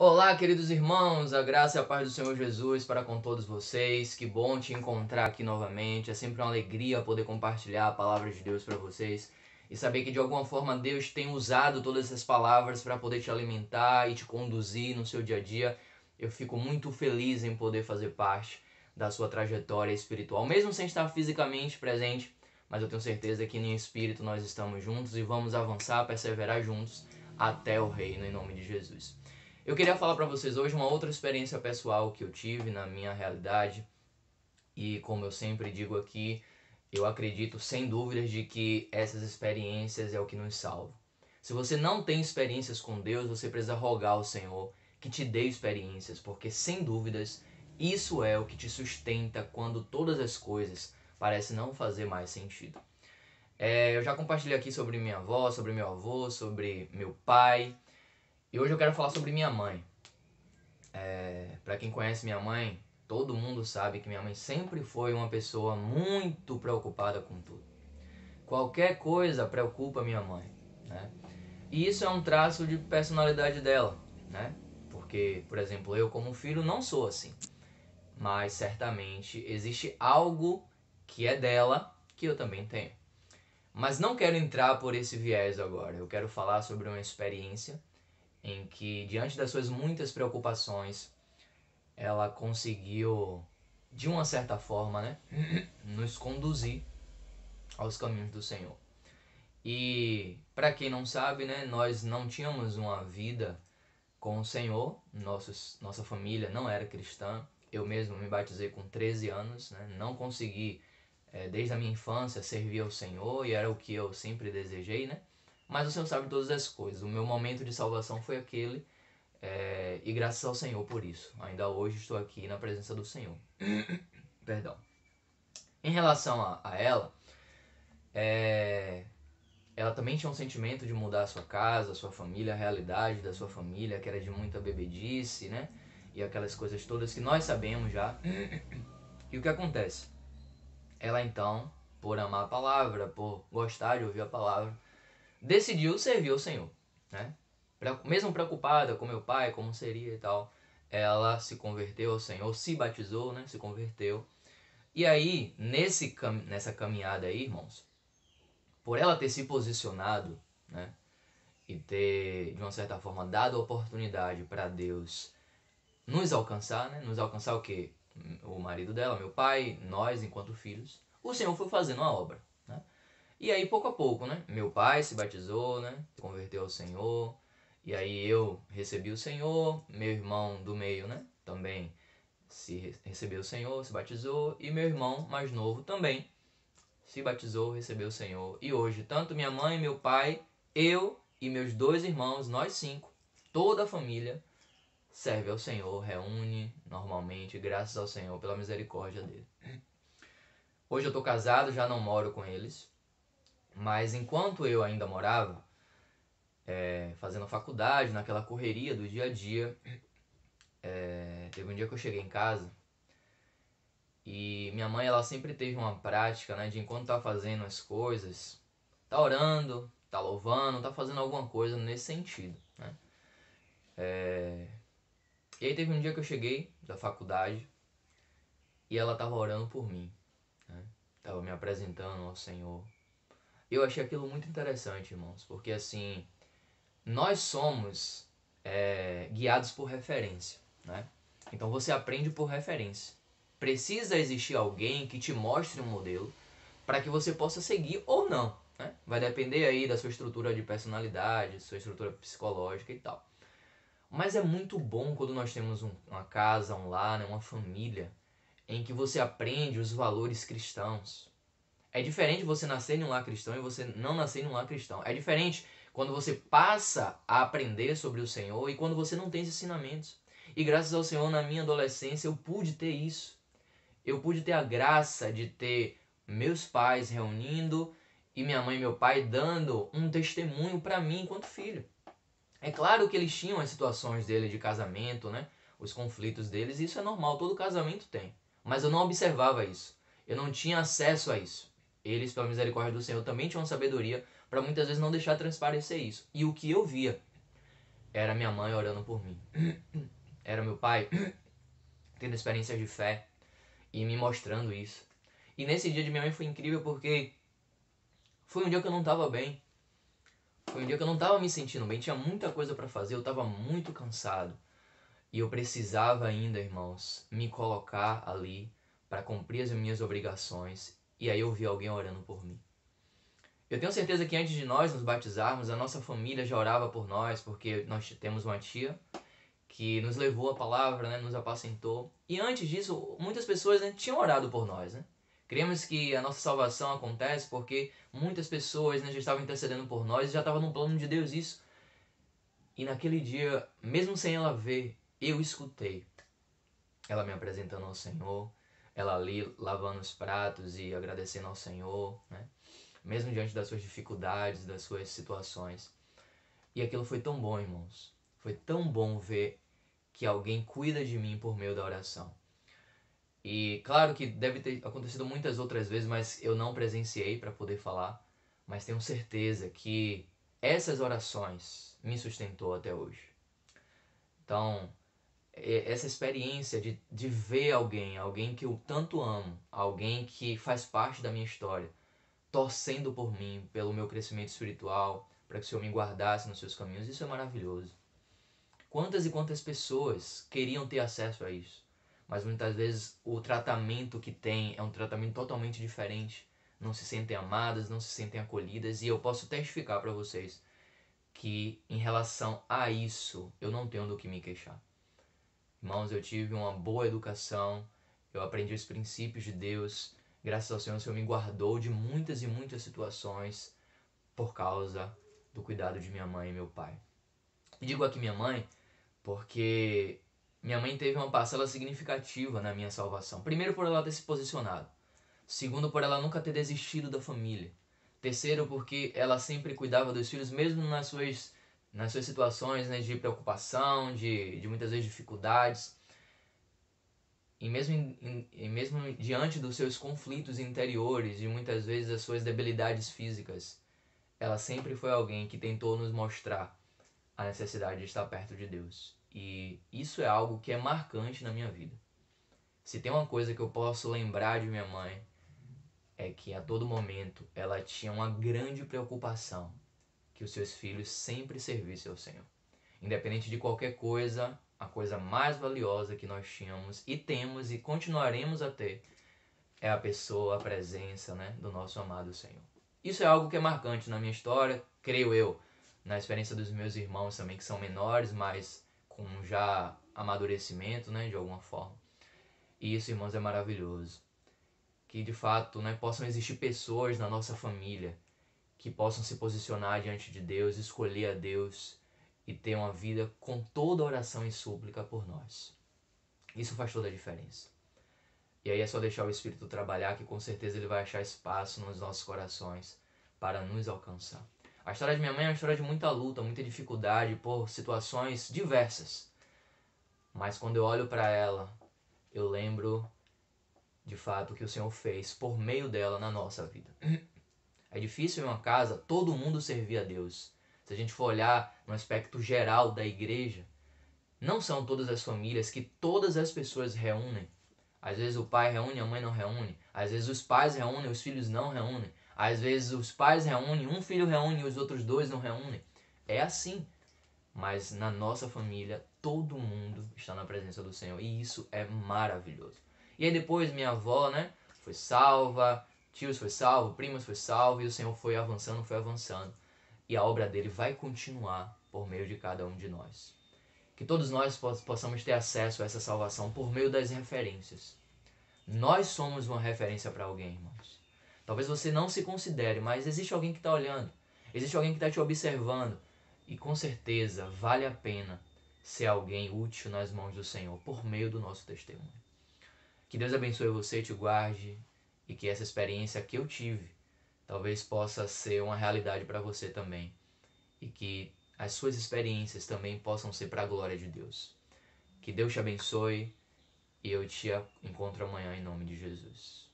Olá, queridos irmãos, a graça e a paz do Senhor Jesus para com todos vocês. Que bom te encontrar aqui novamente. É sempre uma alegria poder compartilhar a palavra de Deus para vocês e saber que de alguma forma Deus tem usado todas essas palavras para poder te alimentar e te conduzir no seu dia a dia. Eu fico muito feliz em poder fazer parte da sua trajetória espiritual, mesmo sem estar fisicamente presente, mas eu tenho certeza que em espírito nós estamos juntos e vamos avançar, perseverar juntos até o reino em nome de Jesus. Eu queria falar para vocês hoje uma outra experiência pessoal que eu tive na minha realidade e, como eu sempre digo aqui, eu acredito sem dúvidas de que essas experiências é o que nos salva. Se você não tem experiências com Deus, você precisa rogar ao Senhor que te dê experiências, porque sem dúvidas isso é o que te sustenta quando todas as coisas parecem não fazer mais sentido. Eu já compartilhei aqui sobre minha avó, sobre meu avô, sobre meu pai. E hoje eu quero falar sobre minha mãe. Para quem conhece minha mãe, todo mundo sabe que minha mãe sempre foi uma pessoa muito preocupada com tudo. Qualquer coisa preocupa minha mãe, né? E isso é um traço de personalidade dela, né? Porque, por exemplo, eu como filho não sou assim. Mas certamente existe algo que é dela que eu também tenho. Mas não quero entrar por esse viés agora. Eu quero falar sobre uma experiência em que, diante das suas muitas preocupações, ela conseguiu, de uma certa forma, né, nos conduzir aos caminhos do Senhor. E, para quem não sabe, né, nós não tínhamos uma vida com o Senhor, nossa família não era cristã. Eu mesmo me batizei com 13 anos, né, não consegui, desde a minha infância, servir ao Senhor, e era o que eu sempre desejei, né? Mas o Senhor sabe todas as coisas. O meu momento de salvação foi aquele, e graças ao Senhor por isso. Ainda hoje estou aqui na presença do Senhor. Perdão. Em relação a ela, ela também tinha um sentimento de mudar a sua casa, a sua família, a realidade da sua família, que era de muita bebedice, né? E aquelas coisas todas que nós sabemos já. E o que acontece? Ela então, por amar a palavra, por gostar de ouvir a palavra, decidiu servir ao Senhor, né? Mesmo preocupada com meu pai, como seria e tal, ela se converteu ao Senhor, se batizou, né? Se converteu. E aí, nessa caminhada aí, irmãos, por ela ter se posicionado, né? E ter, de uma certa forma, dado a oportunidade para Deus nos alcançar, né? Nos alcançar o quê? O marido dela, meu pai, nós enquanto filhos. O Senhor foi fazendo a obra, né? E aí, pouco a pouco, né? Meu pai se batizou, né? Se converteu ao Senhor. E aí eu recebi o Senhor. Meu irmão do meio, né? Também recebeu o Senhor, se batizou. E meu irmão mais novo também se batizou, recebeu o Senhor. E hoje, tanto minha mãe, meu pai, eu e meus 2 irmãos, nós 5, toda a família, serve ao Senhor, reúne normalmente, graças ao Senhor, pela misericórdia dele. Hoje eu estou casado, já não moro com eles. Mas enquanto eu ainda morava, fazendo faculdade, naquela correria do dia a dia, teve um dia que eu cheguei em casa e minha mãe, ela sempre teve uma prática, né, de enquanto tá fazendo as coisas, tá orando, tá louvando, tá fazendo alguma coisa nesse sentido, né? E aí teve um dia que eu cheguei da faculdade e ela tava orando por mim, né? Tava me apresentando ao Senhor. Eu achei aquilo muito interessante, irmãos, porque assim, nós somos guiados por referência, né? Então você aprende por referência. Precisa existir alguém que te mostre um modelo para que você possa seguir ou não, né? Vai depender aí da sua estrutura de personalidade, sua estrutura psicológica e tal. Mas é muito bom quando nós temos uma casa, um lar, né? Uma família em que você aprende os valores cristãos. É diferente você nascer em um lar cristão e você não nascer em um lar cristão. É diferente quando você passa a aprender sobre o Senhor e quando você não tem esses ensinamentos. E graças ao Senhor, na minha adolescência, eu pude ter isso. Eu pude ter a graça de ter meus pais reunindo e minha mãe e meu pai dando um testemunho para mim enquanto filho. É claro que eles tinham as situações dele de casamento, né? Os conflitos deles, isso é normal, todo casamento tem. Mas eu não observava isso. Eu não tinha acesso a isso. Eles, pela misericórdia do Senhor, também tinham sabedoria para muitas vezes não deixar transparecer isso. E o que eu via era minha mãe orando por mim. pai, tendo experiências de fé e me mostrando isso. E nesse dia de minha mãe foi incrível porque foi um dia que eu não estava bem. Foi um dia que eu não estava me sentindo bem, tinha muita coisa para fazer, eu estava muito cansado. E eu precisava ainda, irmãos, me colocar ali para cumprir as minhas obrigações. E aí eu vi alguém orando por mim. Eu tenho certeza que antes de nós nos batizarmos, a nossa família já orava por nós, porque nós temos uma tia que nos levou a palavra, né, nos apacentou. E antes disso, muitas pessoas, né, tinham orado por nós. Né? Cremos que a nossa salvação acontece porque muitas pessoas, né, já estavam intercedendo por nós e já estava no plano de Deus isso. E naquele dia, mesmo sem ela ver, eu escutei ela me apresentando ao Senhor, ela ali lavando os pratos e agradecendo ao Senhor, né? Mesmo diante das suas dificuldades, das suas situações. E aquilo foi tão bom, irmãos. Foi tão bom ver que alguém cuida de mim por meio da oração. E claro que deve ter acontecido muitas outras vezes, mas eu não presenciei para poder falar. Mas tenho certeza que essas orações me sustentou até hoje. Então, essa experiência de ver alguém que eu tanto amo, alguém que faz parte da minha história, torcendo por mim, pelo meu crescimento espiritual, para que o Senhor me guardasse nos seus caminhos, isso é maravilhoso. Quantas e quantas pessoas queriam ter acesso a isso, mas muitas vezes o tratamento que tem é um tratamento totalmente diferente, não se sentem amadas, não se sentem acolhidas, e eu posso testificar para vocês que em relação a isso eu não tenho do que me queixar. Irmãos, eu tive uma boa educação, eu aprendi os princípios de Deus. Graças ao Senhor, o Senhor me guardou de muitas e muitas situações por causa do cuidado de minha mãe e meu pai. E digo aqui minha mãe porque minha mãe teve uma parcela significativa na minha salvação. Primeiro, por ela ter se posicionado. Segundo, por ela nunca ter desistido da família. Terceiro, porque ela sempre cuidava dos filhos, mesmo nas suas situações, né, de preocupação, de muitas vezes dificuldades. E mesmo diante dos seus conflitos interiores e muitas vezes as suas debilidades físicas, ela sempre foi alguém que tentou nos mostrar a necessidade de estar perto de Deus. E isso é algo que é marcante na minha vida. Se tem uma coisa que eu posso lembrar de minha mãe, é que a todo momento ela tinha uma grande preocupação que os seus filhos sempre servissem ao Senhor. Independente de qualquer coisa, a coisa mais valiosa que nós tínhamos e temos e continuaremos a ter é a pessoa, a presença, né, do nosso amado Senhor. Isso é algo que é marcante na minha história, creio eu, na experiência dos meus irmãos também, que são menores, mas com já amadurecimento, né, de alguma forma. E isso, irmãos, é maravilhoso. Que de fato, né, possam existir pessoas na nossa família que possam se posicionar diante de Deus, escolher a Deus e ter uma vida com toda oração e súplica por nós. Isso faz toda a diferença. E aí é só deixar o Espírito trabalhar, que com certeza ele vai achar espaço nos nossos corações para nos alcançar. A história de minha mãe é uma história de muita luta, muita dificuldade por situações diversas. Mas quando eu olho para ela, eu lembro de fato o que o Senhor fez por meio dela na nossa vida. É difícil em uma casa todo mundo servir a Deus. Se a gente for olhar no aspecto geral da igreja, não são todas as famílias que todas as pessoas reúnem. Às vezes o pai reúne, a mãe não reúne. Às vezes os pais reúnem, os filhos não reúnem. Às vezes os pais reúnem, um filho reúne e os outros dois não reúnem. É assim. Mas na nossa família, todo mundo está na presença do Senhor. E isso é maravilhoso. E aí depois minha avó, né, foi salva, tios foi salvo, primos foi salvo, e o Senhor foi avançando, foi avançando. E a obra dele vai continuar por meio de cada um de nós. Que todos nós possamos ter acesso a essa salvação por meio das referências. Nós somos uma referência para alguém, irmãos. Talvez você não se considere, mas existe alguém que está olhando. Existe alguém que está te observando. E com certeza vale a pena ser alguém útil nas mãos do Senhor por meio do nosso testemunho. Que Deus abençoe você, te guarde e que essa experiência que eu tive talvez possa ser uma realidade para você também. E que as suas experiências também possam ser para a glória de Deus. Que Deus te abençoe e eu te encontro amanhã em nome de Jesus.